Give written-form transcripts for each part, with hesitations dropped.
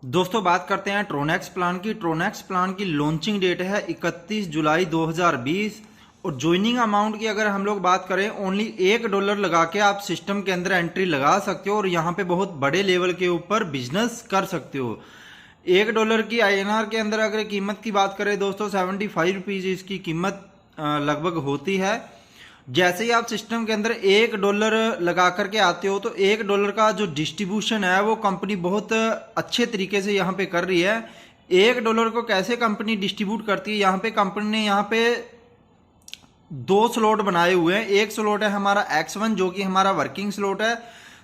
दोस्तों बात करते हैं ट्रोनेक्स प्लान की। ट्रोनेक्स प्लान की लॉन्चिंग डेट है 31 जुलाई 2020 और ज्वाइनिंग अमाउंट की अगर हम लोग बात करें ओनली $1 लगा के आप सिस्टम के अंदर एंट्री लगा सकते हो और यहाँ पे बहुत बड़े लेवल के ऊपर बिजनेस कर सकते हो। $1 की INR के अंदर अगर कीमत की बात करें दोस्तों 75 रुपीज इसकी कीमत लगभग होती है। जैसे ही आप सिस्टम के अंदर $1 लगा करके आते हो तो $1 का जो डिस्ट्रीब्यूशन है वो कंपनी बहुत अच्छे तरीके से यहाँ पे कर रही है। $1 को कैसे कंपनी डिस्ट्रीब्यूट करती है, यहाँ पे कंपनी ने यहाँ पे दो स्लॉट बनाए हुए हैं। एक स्लॉट है हमारा X1 जो कि हमारा वर्किंग स्लॉट है,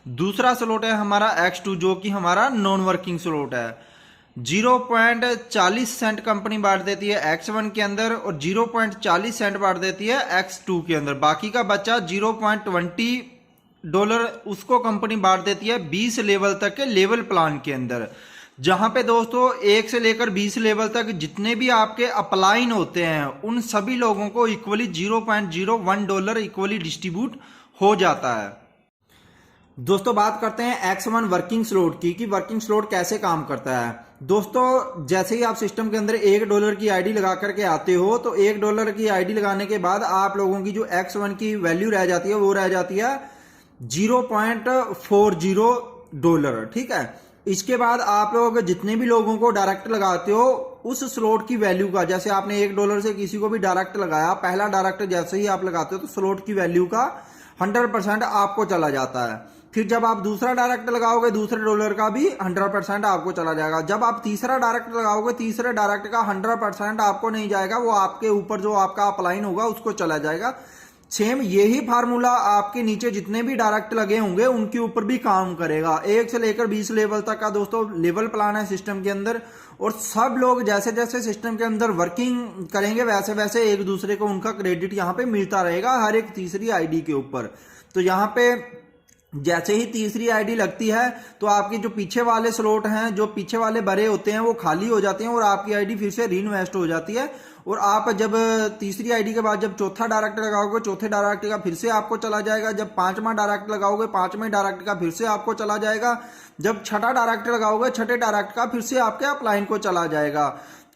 दूसरा स्लॉट है हमारा X2 जो कि हमारा नॉन वर्किंग स्लॉट है। 0.40 सेंट कंपनी बांट देती है X1 के अंदर और 0.40 सेंट बांट देती है X2 के अंदर। बाकी का बच्चा $0.20 उसको कंपनी बांट देती है 20 लेवल तक के लेवल प्लान के अंदर, जहां पे दोस्तों 1 से लेकर 20 लेवल तक जितने भी आपके अपलाइन होते हैं उन सभी लोगों को इक्वली $0.01 इक्वली डिस्ट्रीब्यूट हो जाता है। दोस्तों बात करते हैं X1 वर्किंग स्लॉट की कि वर्किंग स्लॉट कैसे काम करता है। दोस्तों जैसे ही आप सिस्टम के अंदर $1 की आईडी लगा करके आते हो तो $1 की आईडी लगाने के बाद आप लोगों की जो X1 की वैल्यू रह जाती है वो रह जाती है $0.40। ठीक है, इसके बाद आप लोग जितने भी लोगों को डायरेक्ट लगाते हो उस स्लॉट की वैल्यू का, जैसे आपने $1 से किसी को भी डायरेक्ट लगाया, पहला डायरेक्ट जैसे ही आप लगाते हो तो स्लॉट की वैल्यू का 100% आपको चला जाता है। फिर जब आप दूसरा डायरेक्ट लगाओगे दूसरे $1 का भी 100% आपको चला जाएगा। जब आप तीसरा डायरेक्ट लगाओगे तीसरे डायरेक्ट का 100% आपको नहीं जाएगा, वो आपके ऊपर जो आपका अपलाइन होगा उसको चला जाएगा। सेम यही फार्मूला आपके नीचे जितने भी डायरेक्ट लगे होंगे उनके ऊपर भी काम करेगा। 1 से लेकर 20 लेवल तक का दोस्तों लेवल प्लान है सिस्टम के अंदर और सब लोग जैसे जैसे सिस्टम के अंदर वर्किंग करेंगे वैसे वैसे एक दूसरे को उनका क्रेडिट यहाँ पे मिलता रहेगा हर एक तीसरी आईडी के ऊपर। तो यहाँ पे जैसे ही तीसरी आईडी लगती है तो आपके जो पीछे वाले स्लॉट हैं, जो पीछे वाले भरे होते हैं वो खाली हो जाते हैं और आपकी आईडी फिर से रीइन्वेस्ट हो जाती है। और आप जब तीसरी आईडी के बाद जब चौथा डायरेक्ट लगाओगे चौथे डायरेक्ट का फिर से आपको चला जाएगा। जब पांचवा डायरेक्ट लगाओगे पांचवें डायरेक्ट का फिर से आपको चला जाएगा। जब छठा डायरेक्ट लगाओगे छठे डायरेक्ट का फिर से आपके अपलाइन को चला जाएगा।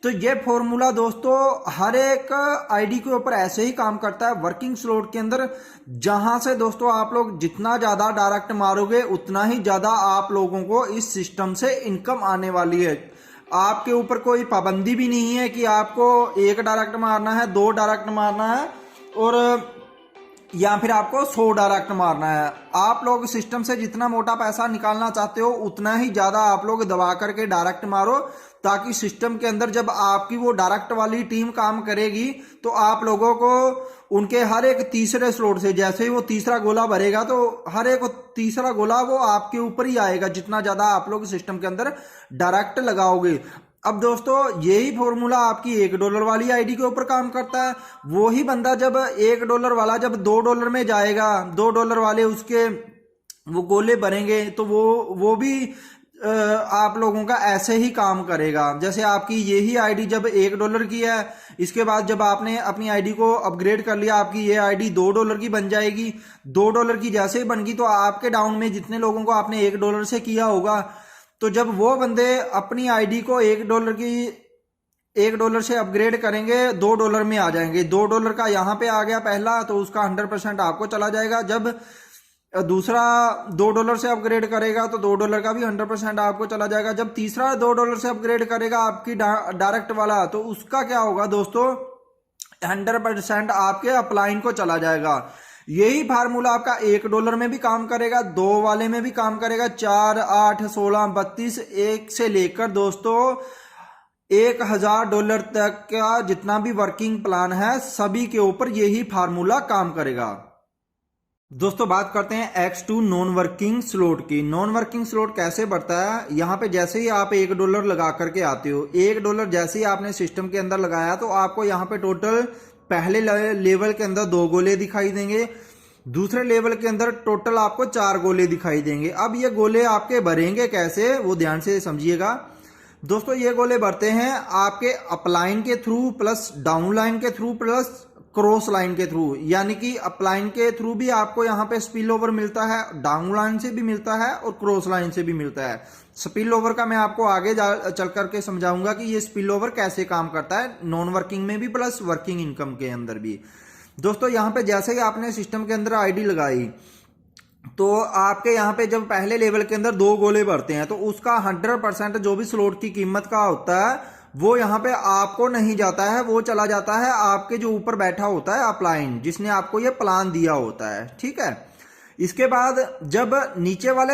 तो ये फॉर्मूला दोस्तों हर एक आईडी के ऊपर ऐसे ही काम करता है वर्किंग स्लॉट के अंदर, जहां से दोस्तों आप लोग जितना ज्यादा डायरेक्ट मारोगे उतना ही ज्यादा आप लोगों को इस सिस्टम से इनकम आने वाली है। आपके ऊपर कोई पाबंदी भी नहीं है कि आपको 1 डायरेक्ट मारना है, 2 डायरेक्ट मारना है और या फिर आपको 100 डायरेक्ट मारना है। आप लोग सिस्टम से जितना मोटा पैसा निकालना चाहते हो उतना ही ज्यादा आप लोग दबा करके डायरेक्ट मारो, ताकि सिस्टम के अंदर जब आपकी वो डायरेक्ट वाली टीम काम करेगी तो आप लोगों को उनके हर एक तीसरे स्लॉट से जैसे ही वो तीसरा गोला भरेगा तो हर एक तीसरा गोला वो आपके ऊपर ही आएगा जितना ज्यादा आप लोग सिस्टम के अंदर डायरेक्ट लगाओगे। अब दोस्तों यही फॉर्मूला आपकी $1 वाली आईडी के ऊपर काम करता है। वो ही बंदा जब $1 वाला जब $2 में जाएगा, $2 वाले उसके वो गोले भरेंगे तो वो भी आप लोगों का ऐसे ही काम करेगा। जैसे आपकी यही आईडी जब $1 की है, इसके बाद जब आपने अपनी आईडी को अपग्रेड कर लिया आपकी ये आईडी $2 की बन जाएगी। $2 की जैसे ही बन गई तो आपके डाउन में जितने लोगों को आपने $1 से किया होगा तो जब वो बंदे अपनी आईडी को $1 से अपग्रेड करेंगे $2 में आ जाएंगे। $2 का यहाँ पे आ गया पहला तो उसका 100% आपको चला जाएगा। जब दूसरा $2 से अपग्रेड करेगा तो $2 का भी 100% आपको चला जाएगा। जब तीसरा $2 से अपग्रेड करेगा आपकी डायरेक्ट वाला तो उसका क्या होगा दोस्तों 100% आपके अपलाइन को चला जाएगा। यही फार्मूला आपका $1 में भी काम करेगा, 2 वाले में भी काम करेगा, 4, 8, 16, 32 1 से लेकर दोस्तों $1000 तक का जितना भी वर्किंग प्लान है सभी के ऊपर यही फार्मूला काम करेगा। दोस्तों बात करते हैं X2 नॉन वर्किंग स्लॉट की। नॉन वर्किंग स्लॉट कैसे बढ़ता है, यहाँ पे जैसे ही आप $1 लगा करके आते हो, $1 जैसे ही आपने सिस्टम के अंदर लगाया तो आपको यहाँ पे टोटल पहले लेवल के अंदर 2 गोले दिखाई देंगे, दूसरे लेवल के अंदर टोटल आपको 4 गोले दिखाई देंगे। अब ये गोले आपके भरेंगे कैसे वो ध्यान से समझिएगा दोस्तों। ये गोले भरते हैं आपके अपलाइन के थ्रू प्लस डाउनलाइन के थ्रू प्लस क्रॉस लाइन के थ्रू, यानी कि अपलाइन के थ्रू भी आपको यहाँ पे स्पिल ओवर मिलता है, डाउन लाइन से भी मिलता है और क्रॉस लाइन से भी मिलता है। स्पिल ओवर का मैं आपको आगे चल करके समझाऊंगा कि ये स्पिल ओवर कैसे काम करता है, नॉन वर्किंग में भी प्लस वर्किंग इनकम के अंदर भी। दोस्तों यहाँ पे जैसे ही आपने सिस्टम के अंदर आईडी लगाई तो आपके यहाँ पे जब पहले लेवल के अंदर 2 गोले भरते हैं तो उसका 100% जो भी स्लॉट की कीमत का होता है वो यहाँ पे आपको नहीं जाता है, वो चला जाता है आपके जो ऊपर बैठा होता है अपलाइन, जिसने आपको ये प्लान दिया होता है। ठीक है, इसके बाद जब नीचे वाले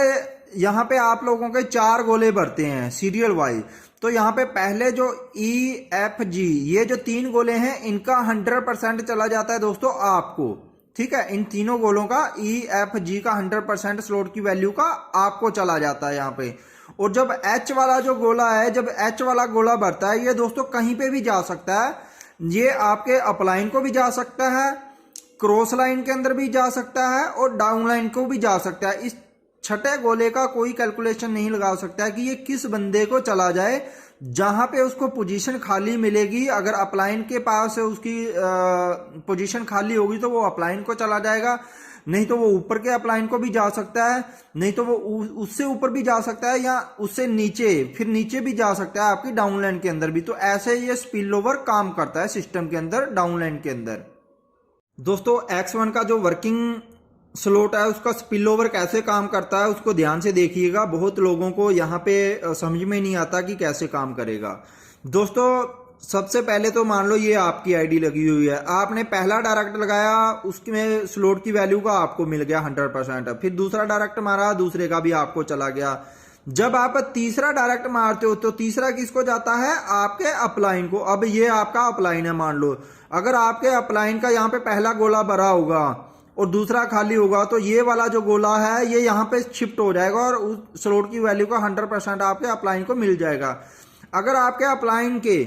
यहाँ पे आप लोगों के 4 गोले भरते हैं सीरियल वाइज, तो यहाँ पे पहले जो EFG ये जो 3 गोले हैं इनका 100% चला जाता है दोस्तों आपको। ठीक है, इन तीनों गोलों का EFG का 100% स्लॉट की वैल्यू का आपको चला जाता है यहाँ पे। और जब H वाला जो गोला है, जब H वाला गोला भरता है, ये दोस्तों कहीं पे भी जा सकता है, ये आपके अपलाइन को भी जा सकता है, क्रॉस लाइन के अंदर भी जा सकता है और डाउन लाइन को भी जा सकता है। इस छठे गोले का कोई कैलकुलेशन नहीं लगा सकता है कि ये किस बंदे को चला जाए, जहां पे उसको पोजीशन खाली मिलेगी। अगर अपलाइन के पास उसकी पोजीशन खाली होगी तो वो अपलाइन को चला जाएगा, नहीं तो वो ऊपर के अपलाइन को भी जा सकता है, नहीं तो वो उससे ऊपर भी जा सकता है या उससे नीचे, फिर नीचे भी जा सकता है आपकी डाउन लाइन के अंदर भी। तो ऐसे ये स्पिल ओवर काम करता है सिस्टम के अंदर डाउन लाइन के अंदर। दोस्तों X1 का जो वर्किंग स्लॉट है उसका स्पिल ओवर कैसे काम करता है उसको ध्यान से देखिएगा। बहुत लोगों को यहाँ पे समझ में नहीं आता कि कैसे काम करेगा। दोस्तों सबसे पहले तो मान लो ये आपकी आईडी लगी हुई है, आपने पहला डायरेक्ट लगाया, उसमें स्लॉट की वैल्यू का आपको मिल गया 100%, फिर दूसरा डायरेक्ट मारा, दूसरे का भी आपको चला गया। जब आप तीसरा डायरेक्ट मारते हो तो तीसरा किसको जाता है, आपके अपलाइन को। अब ये आपका अपलाइन है, मान लो अगर आपके अपलाइन का यहाँ पे पहला गोला भरा होगा और दूसरा खाली होगा तो ये वाला जो गोला है ये यहाँ पे शिफ्ट हो जाएगा और उस स्लॉट की वैल्यू का 100% आपके अपलाइन को मिल जाएगा। अगर आपके अपलाइन के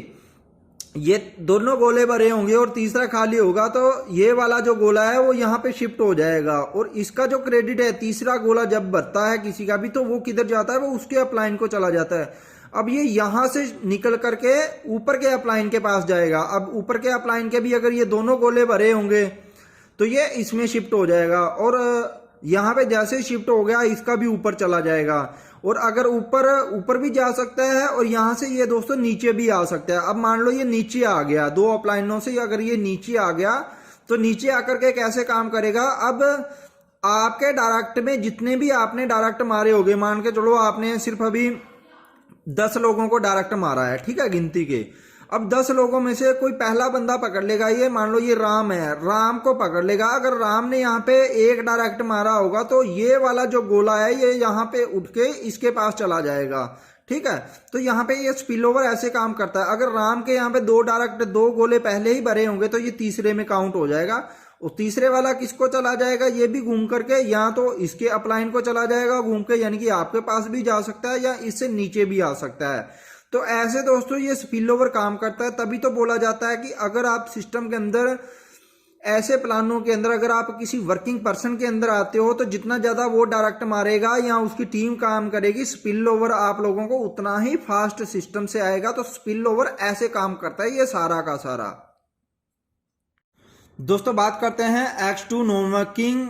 ये दोनों गोले भरे होंगे और तीसरा खाली होगा तो ये वाला जो गोला है वो यहाँ पे शिफ्ट हो जाएगा और इसका जो क्रेडिट है, तीसरा गोला जब भरता है किसी का भी तो वो किधर जाता है, वो उसके अपलाइन को चला जाता है। अब ये यहां से निकल करके ऊपर के अपलाइन के पास जाएगा। अब ऊपर के अपलाइन के भी अगर ये दोनों गोले भरे होंगे तो ये इसमें शिफ्ट हो जाएगा और यहाँ पे जैसे शिफ्ट हो गया इसका भी ऊपर चला जाएगा। और अगर ऊपर भी जा सकता है और यहाँ से ये दोस्तों नीचे भी आ सकता है। अब मान लो ये नीचे आ गया, 2 अपलाइनों से अगर ये नीचे आ गया तो नीचे आकर के कैसे काम करेगा। अब आपके डायरेक्ट में जितने भी आपने डायरेक्ट मारे होंगे, मान के चलो आपने सिर्फ अभी 10 लोगों को डायरेक्ट मारा है, ठीक है, गिनती के। अब 10 लोगों में से कोई पहला बंदा पकड़ लेगा, ये मान लो ये राम है, राम को पकड़ लेगा। अगर राम ने यहाँ पे एक डायरेक्ट मारा होगा तो ये वाला जो गोला है ये यहाँ पे उठ के इसके पास चला जाएगा। ठीक है, तो यहाँ पे ये स्पिल ओवर ऐसे काम करता है। अगर राम के यहाँ पे 2 गोले पहले ही भरे होंगे तो ये तीसरे में काउंट हो जाएगा और तीसरे वाला किसको चला जाएगा, ये भी घूम करके या तो इसके अपलाइन को चला जाएगा घूम के, यानी कि आपके पास भी जा सकता है या इससे नीचे भी आ सकता है। तो ऐसे दोस्तों ये स्पिल ओवर काम करता है। तभी तो बोला जाता है कि अगर आप सिस्टम के अंदर ऐसे प्लानों के अंदर अगर आप किसी वर्किंग पर्सन के अंदर आते हो तो जितना ज्यादा वो डायरेक्ट मारेगा या उसकी टीम काम करेगी, स्पिल ओवर आप लोगों को उतना ही फास्ट सिस्टम से आएगा। तो स्पिल ओवर ऐसे काम करता है ये सारा का सारा। दोस्तों बात करते हैं X2 non working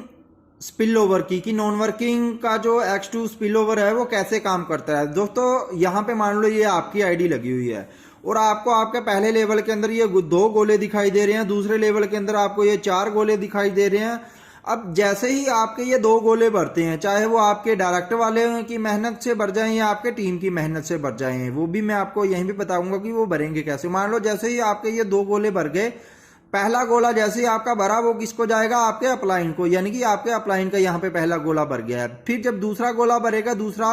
spill over की, कि नॉन वर्किंग का जो X2 स्पिल ओवर है वो कैसे काम करता है। दोस्तों यहाँ पे मान लो ये आपकी आईडी लगी हुई है और आपको आपके पहले लेवल के अंदर ये 2 गोले दिखाई दे रहे हैं, दूसरे लेवल के अंदर आपको ये 4 गोले दिखाई दे रहे हैं। अब जैसे ही आपके ये 2 गोले भरते हैं, चाहे वो आपके डायरेक्ट वाले की मेहनत से भर जाएं या आपके टीम की मेहनत से भर जाएं, वो भी मैं आपको यहीं भी बताऊंगा कि वो भरेंगे कैसे। मान लो जैसे ही आपके ये 2 गोले भर गए, पहला गोला जैसे ही आपका भरा वो किसको जाएगा, आपके अपलाइन को, यानी कि आपके अपलाइन का यहाँ पे पहला गोला भर गया है। फिर जब दूसरा गोला भरेगा, दूसरा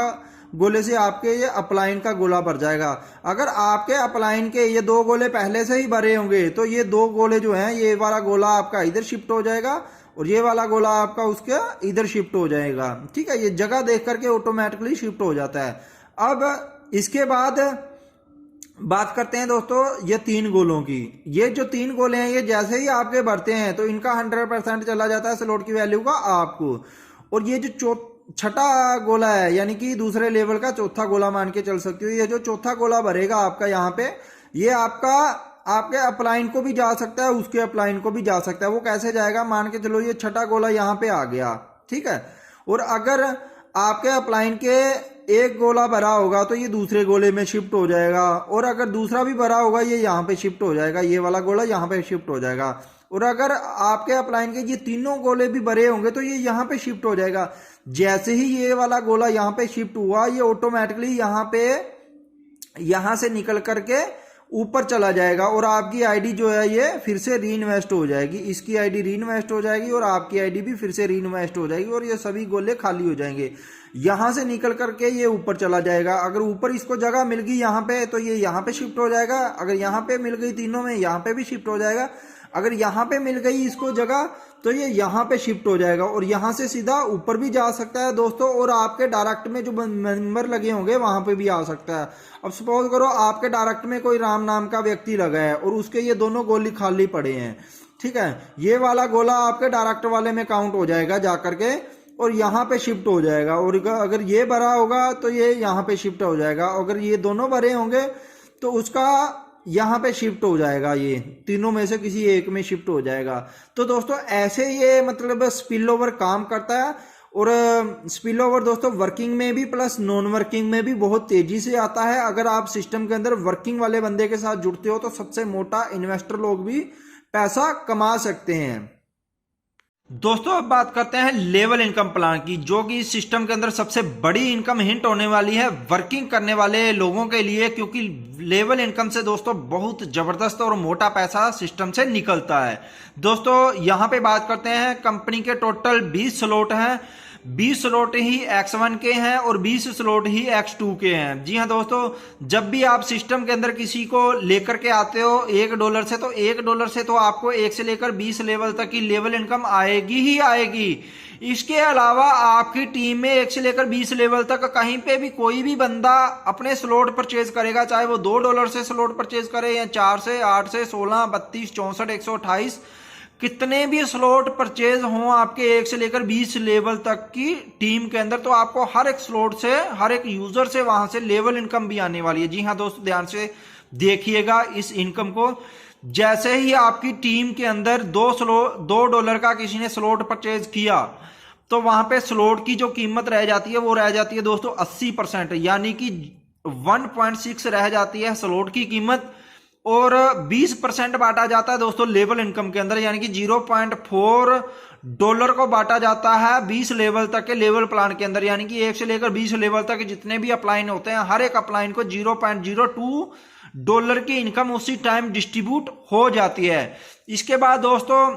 गोले से आपके ये अपलाइन का गोला भर जाएगा। अगर आपके अपलाइन के ये 2 गोले पहले से ही भरे होंगे तो ये 2 गोले जो हैं, ये वाला गोला आपका इधर शिफ्ट हो जाएगा और ये वाला गोला आपका उसके इधर शिफ्ट हो जाएगा। ठीक है, ये जगह देख करके ऑटोमेटिकली शिफ्ट हो जाता है। अब इसके बाद बात करते हैं दोस्तों ये 3 गोलों की। ये जो 3 गोले हैं ये जैसे ही आपके बढ़ते हैं तो इनका 100% चला जाता है स्लॉट की वैल्यू का आपको। और ये जो छठा गोला है, यानी कि दूसरे लेवल का चौथा गोला मान के चल सकते हो, ये जो चौथा गोला भरेगा आपका यहाँ पे, ये आपका आपके अपलाइन को भी जा सकता है, उसके अपलाइन को भी जा सकता है। वो कैसे जाएगा, मान के चलो ये छठा गोला यहाँ पे आ गया, ठीक है, और अगर आपके अपलाइन के एक गोला भरा होगा तो ये दूसरे गोले में शिफ्ट हो जाएगा, और अगर दूसरा भी भरा होगा ये यहाँ पे शिफ्ट हो जाएगा, ये वाला गोला यहाँ पे शिफ्ट हो जाएगा, और अगर आपके अपलाइन के ये तीनों गोले भी भरे होंगे तो ये यहाँ पे शिफ्ट हो जाएगा। जैसे ही ये वाला गोला यहाँ पे शिफ्ट हुआ, ये ऑटोमेटिकली यहाँ पे यहाँ से निकल करके ऊपर चला जाएगा, और आपकी आईडी जो है ये फिर से री इन्वेस्ट हो जाएगी, इसकी आईडी री इन्वेस्ट हो जाएगी और आपकी आईडी भी फिर से री इन्वेस्ट हो जाएगी, और ये सभी गोले खाली हो जाएंगे। यहां से निकल करके ये ऊपर चला जाएगा। अगर ऊपर इसको जगह मिल गई यहाँ पे तो ये यहाँ पे शिफ्ट हो जाएगा, अगर यहाँ पे मिल गई तीनों में यहाँ पे भी शिफ्ट हो जाएगा, अगर यहाँ पे मिल गई इसको जगह तो ये यहाँ पे शिफ्ट हो जाएगा, और यहाँ से सीधा ऊपर भी जा सकता है दोस्तों, और आपके डायरेक्ट में जो मेंबर लगे होंगे वहां पे भी आ सकता है। अब सपोज करो आपके डायरेक्ट में कोई राम नाम का व्यक्ति लगा है और उसके ये दोनों गोली खाली पड़े हैं, ठीक है, ये वाला गोला आपके डायरेक्ट वाले में काउंट हो जाएगा जाकर के, और यहाँ पे शिफ्ट हो जाएगा, और अगर ये भरा होगा तो ये यहाँ पे शिफ्ट हो जाएगा, अगर ये दोनों भरे होंगे तो उसका यहाँ पे शिफ्ट हो जाएगा, ये तीनों में से किसी एक में शिफ्ट हो जाएगा। तो दोस्तों ऐसे ये मतलब स्पिल ओवर काम करता है, और स्पिल ओवर दोस्तों वर्किंग में भी प्लस नॉन वर्किंग में भी बहुत तेजी से आता है। अगर आप सिस्टम के अंदर वर्किंग वाले बंदे के साथ जुड़ते हो तो सबसे मोटा इन्वेस्टर लोग भी पैसा कमा सकते हैं। दोस्तों अब बात करते हैं लेवल इनकम प्लान की, जो कि इस सिस्टम के अंदर सबसे बड़ी इनकम हिंट होने वाली है वर्किंग करने वाले लोगों के लिए, क्योंकि लेवल इनकम से दोस्तों बहुत जबरदस्त और मोटा पैसा सिस्टम से निकलता है। दोस्तों यहां पे बात करते हैं, कंपनी के टोटल 20 स्लॉट हैं, 20 स्लॉट ही X1 के हैं और 20 स्लॉट ही X2 के हैं। जी हाँ दोस्तों, जब भी आप सिस्टम के अंदर किसी को लेकर के आते हो $1 से, तो $1 से तो आपको 1 से लेकर 20 लेवल तक की लेवल इनकम आएगी ही आएगी। इसके अलावा आपकी टीम में 1 से लेकर 20 लेवल तक कहीं पे भी कोई भी बंदा अपने स्लॉट परचेज करेगा, चाहे वो $2 से स्लॉट परचेज करे या 4 से, 8 से, 16, 32, 64, 128, कितने भी स्लॉट परचेज हों आपके 1 से लेकर 20 लेवल तक की टीम के अंदर, तो आपको हर एक स्लॉट से, हर एक यूजर से वहां से लेवल इनकम भी आने वाली है। जी हाँ दोस्तों, ध्यान से देखिएगा इस इनकम को। जैसे ही आपकी टीम के अंदर $2 का किसी ने स्लॉट परचेज किया तो वहां पे स्लॉट की जो कीमत रह जाती है वो रह जाती है दोस्तों 80%, यानी कि 1.6 रह जाती है स्लॉट की कीमत, और 20% बांटा जाता है दोस्तों लेवल इनकम के अंदर, यानी कि $0.4 को बांटा जाता है 20 लेवल तक के लेवल प्लान के अंदर, यानी कि 1 से लेकर 20 लेवल तक जितने भी अपलाइन होते हैं हर एक अपलाइन को $0.02 की इनकम उसी टाइम डिस्ट्रीब्यूट हो जाती है। इसके बाद दोस्तों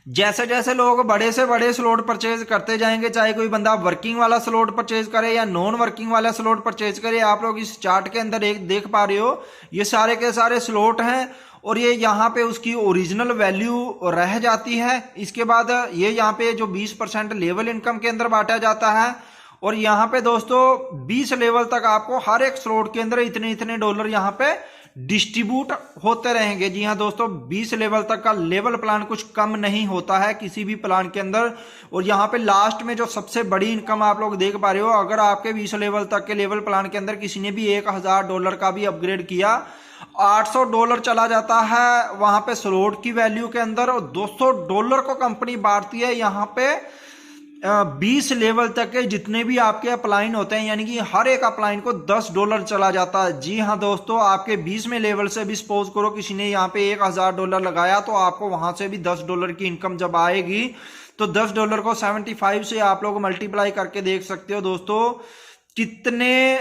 जैसे जैसे लोग बड़े से बड़े स्लॉट परचेज करते जाएंगे, चाहे कोई बंदा वर्किंग वाला स्लॉट परचेज करे या नॉन वर्किंग वाला स्लॉट परचेज करे, आप लोग इस चार्ट के अंदर एक देख पा रहे हो, ये सारे के सारे स्लॉट हैं और ये यहाँ पे उसकी ओरिजिनल वैल्यू रह जाती है। इसके बाद ये यहाँ पे जो 20% लेवल इनकम के अंदर बांटा जाता है, और यहाँ पे दोस्तों 20 लेवल तक आपको हर एक स्लॉट के अंदर इतने इतने डॉलर यहाँ पे डिस्ट्रीब्यूट होते रहेंगे। जी हाँ दोस्तों, 20 लेवल तक का लेवल प्लान कुछ कम नहीं होता है किसी भी प्लान के अंदर। और यहाँ पे लास्ट में जो सबसे बड़ी इनकम आप लोग देख पा रहे हो, अगर आपके 20 लेवल तक के लेवल प्लान के अंदर किसी ने भी $1000 का भी अपग्रेड किया, $800 चला जाता है वहां पे स्लॉट की वैल्यू के अंदर, और $200 को कंपनी बांटती है यहाँ पे 20 लेवल तक के जितने भी आपके अपलाइन होते हैं, यानी कि हर एक अपलाइन को $10 चला जाता है। जी हाँ दोस्तों, आपके 20 में लेवल से भी सपोज करो किसी ने यहाँ पे $1000 लगाया, तो आपको वहां से भी $10 की इनकम जब आएगी, तो $10 को 75 से आप लोग मल्टीप्लाई करके देख सकते हो दोस्तों कितने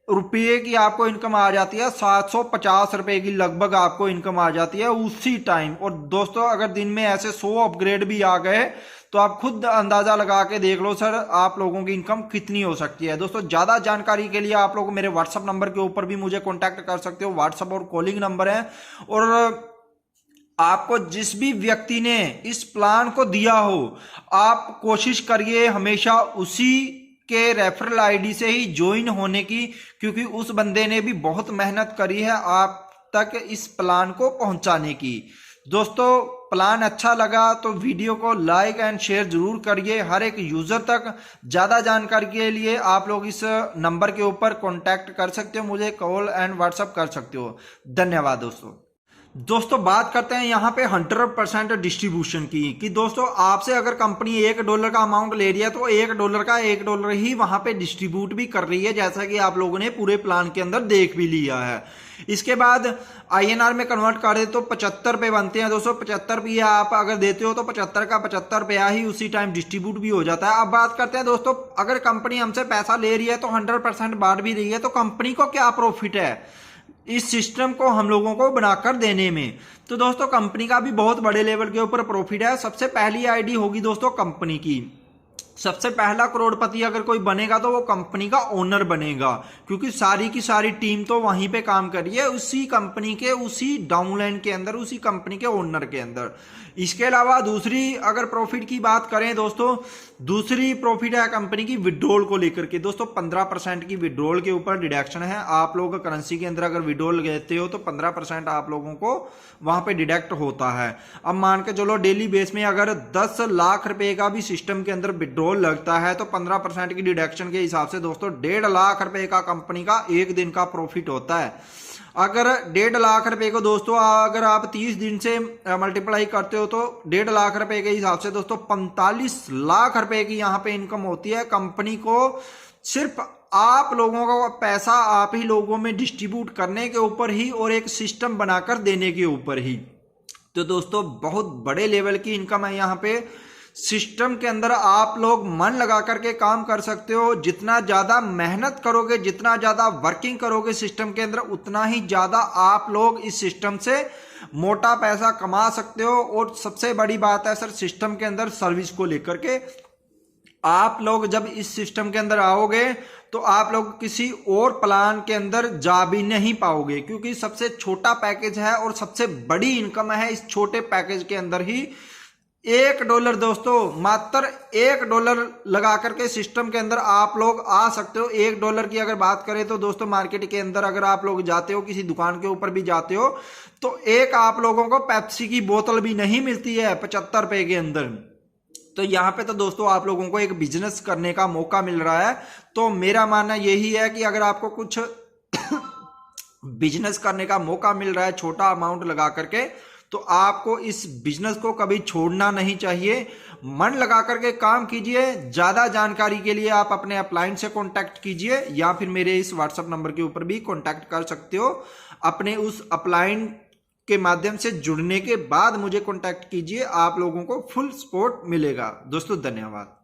रुपये की आपको इनकम आ जाती है। 750 रुपए की लगभग आपको इनकम आ जाती है उसी टाइम। और दोस्तों अगर दिन में ऐसे 100 अपग्रेड भी आ गए तो आप खुद अंदाजा लगा के देख लो सर आप लोगों की इनकम कितनी हो सकती है। दोस्तों ज्यादा जानकारी के लिए आप लोग मेरे व्हाट्सएप नंबर के ऊपर भी मुझे कांटेक्ट कर सकते हो, व्हाट्सएप और कॉलिंग नंबर है। और आपको जिस भी व्यक्ति ने इस प्लान को दिया हो, आप कोशिश करिए हमेशा उसी के रेफरल आईडी से ही ज्वाइन होने की, क्योंकि उस बंदे ने भी बहुत मेहनत करी है आप तक इस प्लान को पहुंचाने की। दोस्तों प्लान अच्छा लगा तो वीडियो को लाइक एंड शेयर जरूर करिए हर एक यूजर तक। ज्यादा जानकारी के लिए आप लोग इस नंबर के ऊपर कांटेक्ट कर सकते हो, मुझे कॉल एंड व्हाट्सएप कर सकते हो। धन्यवाद दोस्तों। दोस्तों बात करते हैं यहाँ पे 100% डिस्ट्रीब्यूशन की, कि दोस्तों आपसे अगर कंपनी $1 का अमाउंट ले रही है तो $1 का $1 ही वहां पे डिस्ट्रीब्यूट भी कर रही है, जैसा कि आप लोगों ने पूरे प्लान के अंदर देख भी लिया है। इसके बाद INR में कन्वर्ट करें तो 75 रुपए बनते हैं दोस्तों। 75 रुपये आप अगर देते हो तो 75 का 75 रुपया ही उसी टाइम डिस्ट्रीब्यूट भी हो जाता है। अब बात करते हैं दोस्तों, अगर कंपनी हमसे पैसा ले रही है तो 100% बांट भी रही है, तो कंपनी को क्या प्रॉफिट है इस सिस्टम को हम लोगों को बनाकर देने में। तो दोस्तों कंपनी का भी बहुत बड़े लेवल के ऊपर प्रॉफिट है। सबसे पहली आईडी होगी दोस्तों कंपनी की। सबसे पहला करोड़पति अगर कोई बनेगा तो वो कंपनी का ओनर बनेगा, क्योंकि सारी की सारी टीम तो वहीं पे काम कर रही है, उसी कंपनी के, उसी डाउनलाइन के अंदर, उसी कंपनी के ओनर के अंदर। इसके अलावा दूसरी अगर प्रॉफिट की बात करें दोस्तों, दूसरी प्रॉफिट है कंपनी की विड्रॉल को लेकर के। दोस्तों 15% की विड्रॉल के ऊपर डिडक्शन है। आप लोग करेंसी के अंदर अगर विड्रॉल लेते हो तो 15% आप लोगों को वहां पे डिडक्ट होता है। अब मान के चलो डेली बेस में अगर 10 लाख रुपए का भी सिस्टम के अंदर विड्रॉल लगता है तो 15% की डिडक्शन के हिसाब से दोस्तों 1.5 लाख रुपए का कंपनी का एक दिन का प्रॉफिट होता है। अगर 1.5 लाख रुपए को दोस्तों अगर आप 30 दिन से मल्टीप्लाई करते हो तो 1.5 लाख रुपए के हिसाब से दोस्तों 45 लाख रुपए की यहां पे इनकम होती है। कंपनी को सिर्फ आप लोगों का पैसा आप ही लोगों में डिस्ट्रीब्यूट करने के ऊपर ही और एक सिस्टम बनाकर देने के ऊपर ही। तो दोस्तों बहुत बड़े लेवल की इनकम है यहाँ पे। सिस्टम के अंदर आप लोग मन लगा करके काम कर सकते हो। जितना ज्यादा मेहनत करोगे, जितना ज्यादा वर्किंग करोगे सिस्टम के अंदर, उतना ही ज्यादा आप लोग इस सिस्टम से मोटा पैसा कमा सकते हो। और सबसे बड़ी बात है सर सिस्टम के अंदर सर्विस को लेकर के, आप लोग जब इस सिस्टम के अंदर आओगे तो आप लोग किसी और प्लान के अंदर जा भी नहीं पाओगे, क्योंकि सबसे छोटा पैकेज है और सबसे बड़ी इनकम है इस छोटे पैकेज के अंदर ही। $1 दोस्तों, मात्र $1 लगा करके सिस्टम के अंदर आप लोग आ सकते हो। $1 की अगर बात करें तो दोस्तों मार्केट के अंदर अगर आप लोग जाते हो, किसी दुकान के ऊपर भी जाते हो, तो एक आप लोगों को पेप्सी की बोतल भी नहीं मिलती है 75 रुपए के अंदर। तो यहाँ पे तो दोस्तों आप लोगों को एक बिजनेस करने का मौका मिल रहा है। तो मेरा मानना यही है कि अगर आपको कुछ बिजनेस करने का मौका मिल रहा है छोटा अमाउंट लगा करके, तो आपको इस बिजनेस को कभी छोड़ना नहीं चाहिए। मन लगा करके काम कीजिए। ज्यादा जानकारी के लिए आप अपने अपलाइन से कांटेक्ट कीजिए, या फिर मेरे इस व्हाट्सएप नंबर के ऊपर भी कांटेक्ट कर सकते हो। अपने उस अपलाइन के माध्यम से जुड़ने के बाद मुझे कांटेक्ट कीजिए, आप लोगों को फुल सपोर्ट मिलेगा। दोस्तों धन्यवाद।